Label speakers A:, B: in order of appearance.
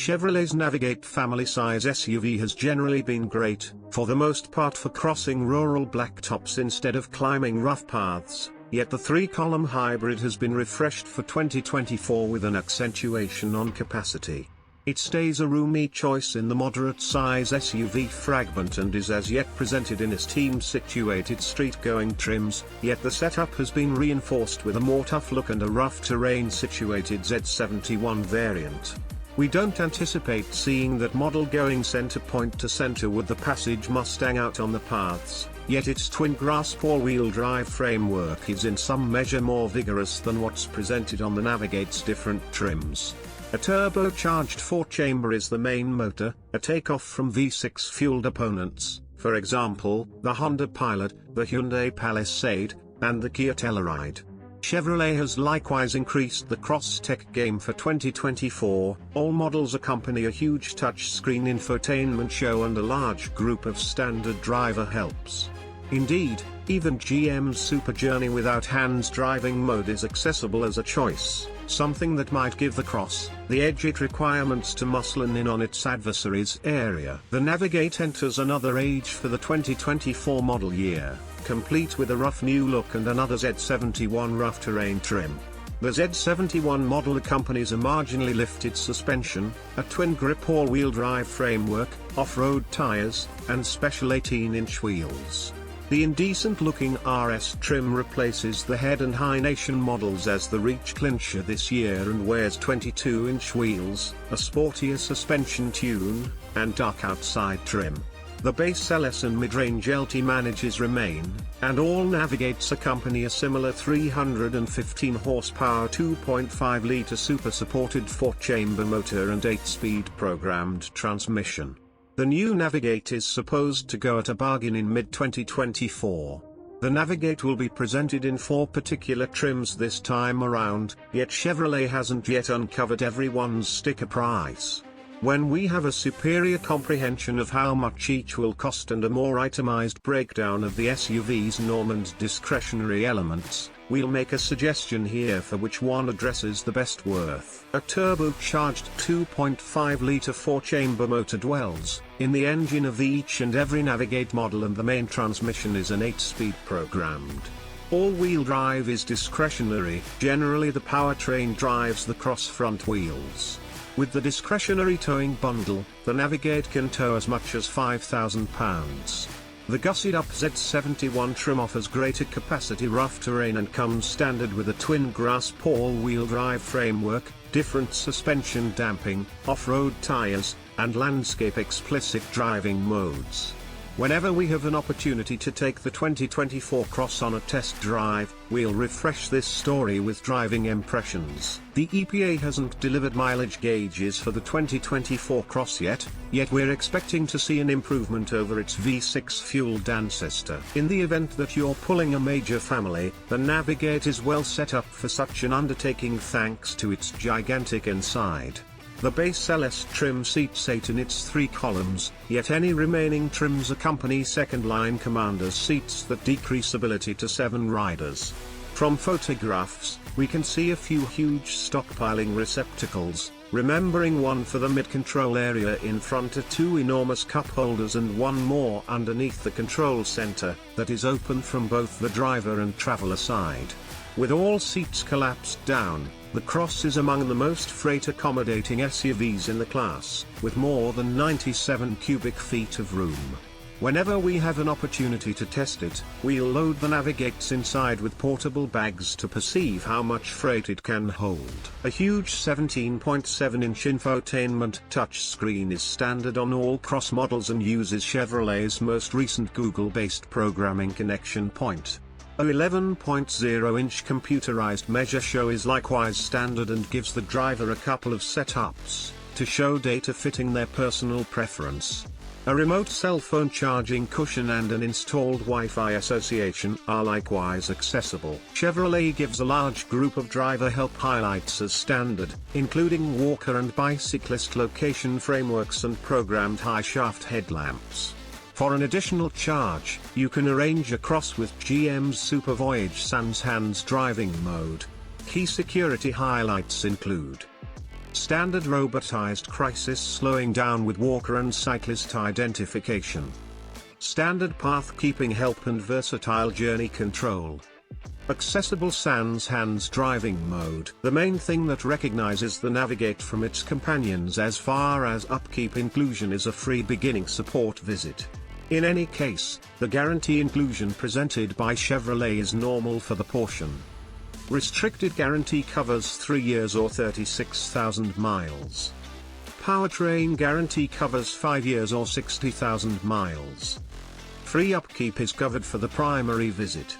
A: Chevrolet's Navigate family-size SUV has generally been great, for the most part for crossing rural blacktops instead of climbing rough paths, yet the 3-column hybrid has been refreshed for 2024 with an accentuation on capacity. It stays a roomy choice in the moderate-size SUV fragment and is as yet presented in esteem-situated street-going trims, yet the setup has been reinforced with a more tough look and a rough-terrain situated Z71 variant. We don't anticipate seeing that model going center point to center with the Portage Mustang out on the paths, yet its twin grasp all-wheel drive framework is in some measure more vigorous than what's presented on the Navigate's different trims. A turbocharged 4-chamber is the main motor, a takeoff from V6 fueled opponents, for example, the Honda Pilot, the Hyundai Palisade, and the Kia Telluride. Chevrolet has likewise increased the cross-tech game for 2024, all models accompany a huge touchscreen infotainment show and a large group of standard driver helps. Indeed, even GM's Super Journey without hands driving mode is accessible as a choice, something that might give the Cross the edge it requirements to muscle in on its adversaries area. The Navigate enters another age for the 2024 model year, complete with a rough new look and another Z71 rough terrain trim. The Z71 model accompanies a marginally lifted suspension, a twin-grip all-wheel drive framework, off-road tires, and special 18-inch wheels. The indecent-looking RS trim replaces the Head and High Nation models as the reach clincher this year and wears 22-inch wheels, a sportier suspension tune, and dark outside trim. The base LS and mid-range LT manages remain, and all Navigates accompany a similar 315 horsepower 2.5-litre super-supported 4-chamber motor and 8-speed programmed transmission. The new Navigate is supposed to go at a bargain in mid-2024. The Navigate will be presented in 4 particular trims this time around, yet Chevrolet hasn't yet uncovered everyone's sticker price. When we have a superior comprehension of how much each will cost and a more itemized breakdown of the SUV's norm and discretionary elements, we'll make a suggestion here for which one addresses the best worth. A turbocharged 2.5-litre 4-chamber motor dwells in the engine of each and every Navigate model, and the main transmission is an 8-speed programmed. All-wheel drive is discretionary. Generally the powertrain drives the cross front wheels. With the discretionary towing bundle, the Navigate can tow as much as £5,000. The gussied-up Z71 trim offers greater capacity rough terrain and comes standard with a twin grasp all-wheel drive framework, different suspension damping, off-road tires, and landscape explicit driving modes. Whenever we have an opportunity to take the 2024 Cross on a test drive, we'll refresh this story with driving impressions. The EPA hasn't delivered mileage gauges for the 2024 Cross yet we're expecting to see an improvement over its V6 fueled ancestor. In the event that you're pulling a major family, the Navigate is well set up for such an undertaking thanks to its gigantic inside. The base LS trim seats 8 in its 3 columns, yet any remaining trims accompany second-line Commander's seats that decrease ability to 7 riders. From photographs, we can see a few huge stockpiling receptacles, remembering one for the mid-control area in front are 2 enormous cup holders and one more underneath the control center, that is open from both the driver and traveler side. With all seats collapsed down, the Cross is among the most freight-accommodating SUVs in the class, with more than 97 cubic feet of room. Whenever we have an opportunity to test it, we'll load the Navigates inside with portable bags to perceive how much freight it can hold. A huge 17.7-inch infotainment touchscreen is standard on all Cross models and uses Chevrolet's most recent Google-based programming connection point. A 11.0-inch computerized measure show is likewise standard and gives the driver a couple of setups to show data fitting their personal preference. A remote cell phone charging cushion and an installed Wi-Fi association are likewise accessible. Chevrolet gives a large group of driver help highlights as standard, including walker and bicyclist location frameworks and programmed high-shaft headlamps. For an additional charge, you can arrange a Cross with GM's Super Voyage Sans Hands driving mode. Key security highlights include Standard robotized crisis slowing down with walker and cyclist identification. Standard path keeping help and versatile journey control. Accessible sans hands driving mode. The main thing that recognizes the Navigate from its companions as far as upkeep inclusion is a free beginning support visit. In any case, the guarantee inclusion presented by Chevrolet is normal for the portion. Restricted guarantee covers 3 years or 36,000 miles. Powertrain guarantee covers 5 years or 60,000 miles. Free upkeep is covered for the primary visit.